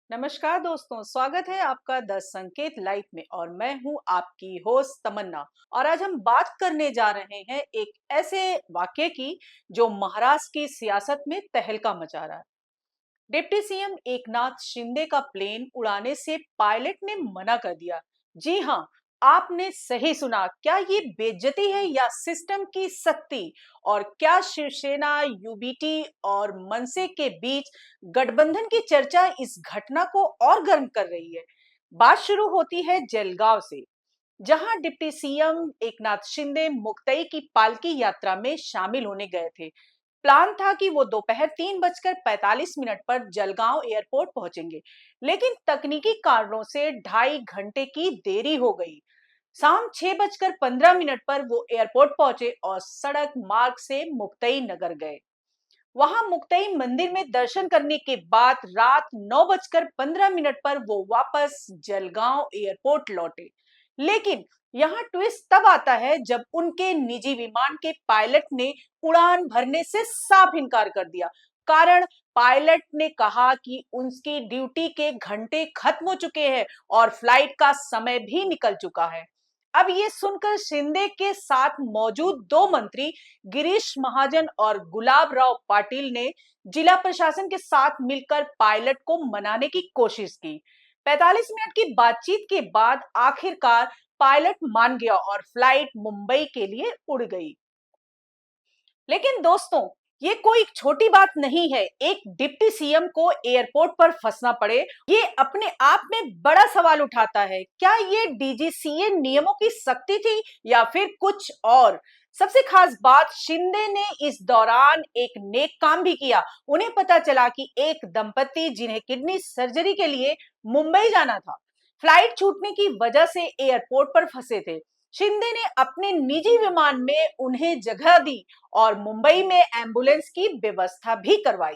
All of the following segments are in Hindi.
नमस्कार दोस्तों, स्वागत है आपका द संकेत लाइव में। और मैं हूं आपकी होस्ट तमन्ना। और आज हम बात करने जा रहे हैं एक ऐसे वाक्य की जो महाराष्ट्र की सियासत में तहलका मचा रहा है। डिप्टी सीएम एकनाथ शिंदे का प्लेन उड़ाने से पायलट ने मना कर दिया। जी हाँ, आपने सही सुना। क्या ये बेइज्जती है या सिस्टम की सख्ती? और क्या शिवसेना, यूबीटी और मनसे के बीच गठबंधन की चर्चा इस घटना को और गर्म कर रही है? बात शुरू होती है जलगांव से, जहां डिप्टी सीएम एकनाथ शिंदे मुक्तई की पालकी यात्रा में शामिल होने गए थे। प्लान था कि वो दोपहर 3:45 पर जलगांव एयरपोर्ट पहुंचेंगे, लेकिन तकनीकी कारणों से 2.5 घंटे की देरी हो गई। शाम 6:15 पर वो एयरपोर्ट पहुंचे और सड़क मार्ग से मुक्तई नगर गए। वहां मुक्तई मंदिर में दर्शन करने के बाद रात 9:15 पर वो वापस जलगांव एयरपोर्ट लौटे। लेकिन यहाँ ट्विस्ट तब आता है जब उनके निजी विमान के पायलट ने उड़ान भरने से साफ इनकार कर दिया। कारण, पायलट ने कहा कि उनकी ड्यूटी के घंटे खत्म हो चुके हैं और फ्लाइट का समय भी निकल चुका है। अब ये सुनकर शिंदे के साथ मौजूद दो मंत्री गिरीश महाजन और गुलाब राव पाटिल ने जिला प्रशासन के साथ मिलकर पायलट को मनाने की कोशिश की। 45 मिनट की बातचीत के बाद आखिरकार पायलट मान गया और फ्लाइट मुंबई के लिए उड़ गई। लेकिन दोस्तों, ये कोई छोटी बात नहीं है। एक डिप्टी सीएम को एयरपोर्ट पर फंसना पड़े, ये अपने आप में बड़ा सवाल उठाता है। क्या ये डीजीसीए नियमों की सख्ती थी या फिर कुछ और? सबसे खास बात, शिंदे ने इस दौरान एक नेक काम भी किया। उन्हें पता चला कि एक दंपति जिन्हें किडनी सर्जरी के लिए मुंबई जाना था, फ्लाइट छूटने की वजह से एयरपोर्ट पर फंसे थे। शिंदे ने अपने निजी विमान में उन्हें जगह दी और मुंबई में एम्बुलेंस की व्यवस्था भी करवाई।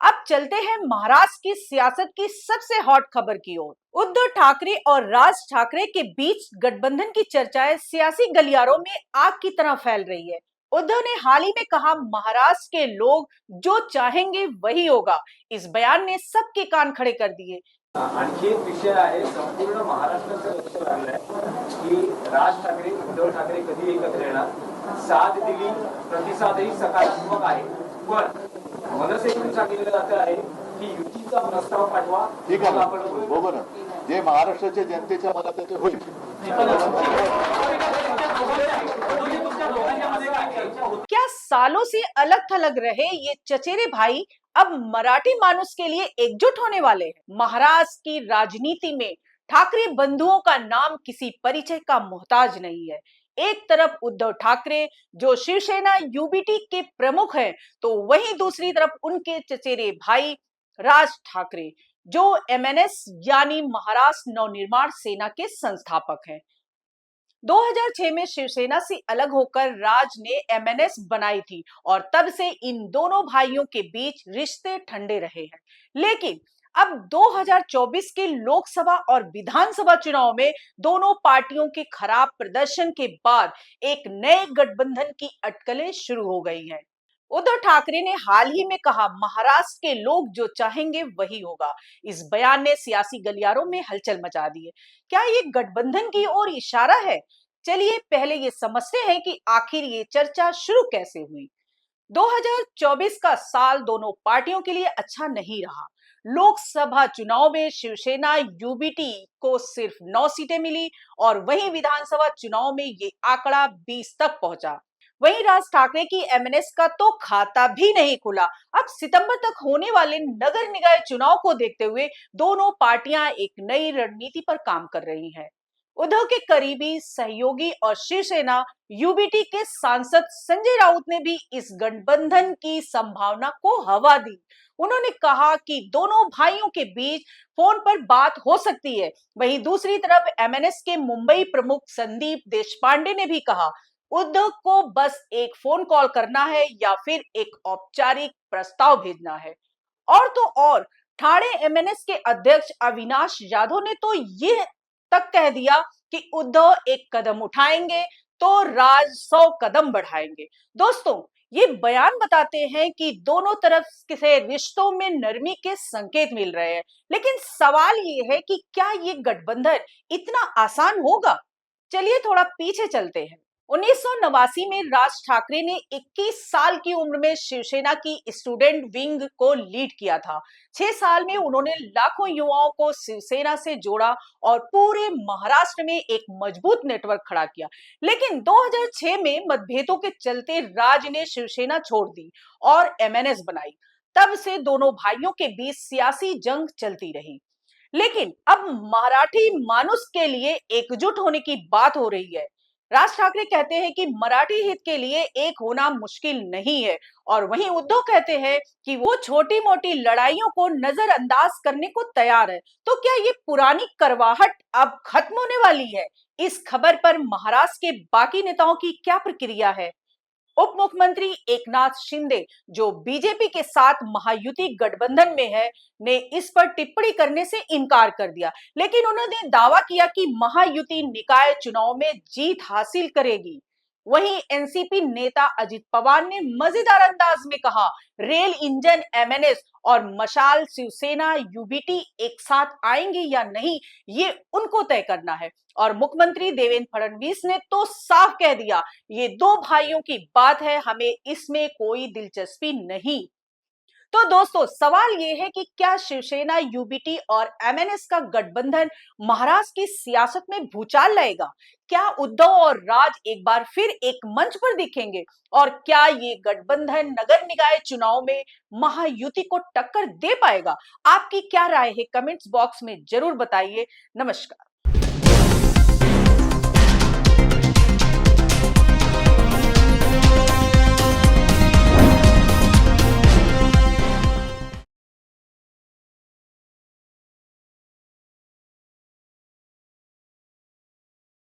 अब चलते हैं महाराष्ट्र की सियासत की सबसे हॉट खबर की ओर। उद्धव ठाकरे और राज ठाकरे के बीच गठबंधन की चर्चाएं सियासी गलियारों में आग की तरह फैल रही है। उद्धव ने हाल ही में कहा, महाराष्ट्र के लोग जो चाहेंगे वही होगा। इस बयान ने सबके कान खड़े कर दिए। आणखी एक विषय आहे, संपूर्ण महाराष्ट्राचं लक्ष लागलंय की राज ठाकरे उद्धव ठाकरे कधी एकत्र येणार. साथ दिली, प्रतिसादही सकारात्मक आहे, पण मनसेकडून सांगितलं जात आहे की युतीचा प्रस्ताव पाठवा. ठीक आहे, आपण बरोबर आहे. जे महाराष्ट्राच्या जनतेच्या मनात आहे ते होईल. क्या सालों से अलग थलग रहे ये चचेरे भाई अब मराठी मानुस के लिए एकजुट होने वाले हैं? महाराष्ट्र की राजनीति में ठाकरे बंधुओं का नाम किसी परिचय का मोहताज नहीं है। एक तरफ उद्धव ठाकरे जो शिवसेना यूबीटी के प्रमुख हैं, तो वहीं दूसरी तरफ उनके चचेरे भाई राज ठाकरे जो एमएनएस यानी महाराष्ट्र नवनिर्माण सेना के संस्थापक हैं। 2006 में शिवसेना से अलग होकर राज ने एमएनएस बनाई थी और तब से इन दोनों भाइयों के बीच रिश्ते ठंडे रहे हैं। लेकिन अब 2024 के लोकसभा और विधानसभा चुनाव में दोनों पार्टियों के खराब प्रदर्शन के बाद एक नए गठबंधन की अटकलें शुरू हो गई हैं। उद्धव ठाकरे ने हाल ही में कहा, महाराष्ट्र के लोग जो चाहेंगे वही होगा। इस बयान ने सियासी गलियारों में हलचल मचा दी है। क्या ये गठबंधन की ओर इशारा है? चलिए पहले ये समझते हैं कि आखिर ये चर्चा शुरू कैसे हुई। 2024 का साल दोनों पार्टियों के लिए अच्छा नहीं रहा। लोकसभा चुनाव में शिवसेना यूबीटी को सिर्फ 9 सीटें मिली और वहीं विधानसभा चुनाव में ये आंकड़ा 20 तक पहुंचा। वहीं राज ठाकरे की एमएनएस का तो खाता भी नहीं खुला। अब सितंबर तक होने वाले नगर निकाय चुनाव को देखते हुए दोनों पार्टियां एक नई रणनीति पर काम कर रही हैं। उद्धव के करीबी सहयोगी और शिवसेना यूबीटी के सांसद संजय राउत ने भी इस गठबंधन की संभावना को हवा दी। उन्होंने कहा कि दोनों भाइयों के बीच फोन पर बात हो सकती है। वहीं दूसरी तरफ एमएनएस के मुंबई प्रमुख संदीप देशपांडे ने भी कहा, उद्धव को बस एक फोन कॉल करना है या फिर एक औपचारिक प्रस्ताव भेजना है। और तो और, ठाणे एमएनएस के अध्यक्ष अविनाश यादव ने तो ये तक कह दिया कि उद्धव एक कदम उठाएंगे तो राज 100 कदम बढ़ाएंगे। दोस्तों, ये बयान बताते हैं कि दोनों तरफ से रिश्तों में नरमी के संकेत मिल रहे हैं। लेकिन सवाल ये है कि क्या ये गठबंधन इतना आसान होगा? चलिए थोड़ा पीछे चलते हैं। 1989 में राज ठाकरे ने 21 साल की उम्र में शिवसेना की स्टूडेंट विंग को लीड किया था। 6 साल में उन्होंने लाखों युवाओं को शिवसेना से जोड़ा और पूरे महाराष्ट्र में एक मजबूत नेटवर्क खड़ा किया। लेकिन 2006 में मतभेदों के चलते राज ने शिवसेना छोड़ दी और एमएनएस बनाई। तब से दोनों भाइयों के बीच सियासी जंग चलती रही। लेकिन अब मराठी मानुस के लिए एकजुट होने की बात हो रही है। राज ठाकरे कहते हैं कि मराठी हित के लिए एक होना मुश्किल नहीं है, और वहीं उद्धव कहते हैं कि वो छोटी मोटी लड़ाइयों को नजरअंदाज करने को तैयार है। तो क्या ये पुरानी करवाहट अब खत्म होने वाली है? इस खबर पर महाराष्ट्र के बाकी नेताओं की क्या प्रक्रिया है? उप मुख्यमंत्री एकनाथ शिंदे, जो बीजेपी के साथ महायुति गठबंधन में है, ने इस पर टिप्पणी करने से इनकार कर दिया। लेकिन उन्होंने दावा किया कि महायुति निकाय चुनाव में जीत हासिल करेगी। वहीं एनसीपी नेता अजित पवार ने मजेदार अंदाज में कहा, रेल इंजन एमएनएस और मशाल शिवसेना यूबीटी एक साथ आएंगे या नहीं, ये उनको तय करना है। और मुख्यमंत्री देवेंद्र फडणवीस ने तो साफ कह दिया, ये दो भाइयों की बात है, हमें इसमें कोई दिलचस्पी नहीं। तो दोस्तों, सवाल ये है कि क्या शिवसेना यूबीटी और एमएनएस का गठबंधन महाराष्ट्र की सियासत में भूचाल लाएगा? क्या उद्धव और राज एक बार फिर एक मंच पर दिखेंगे? और क्या ये गठबंधन नगर निकाय चुनाव में महायुति को टक्कर दे पाएगा? आपकी क्या राय है? कमेंट्स बॉक्स में जरूर बताइए। नमस्कार।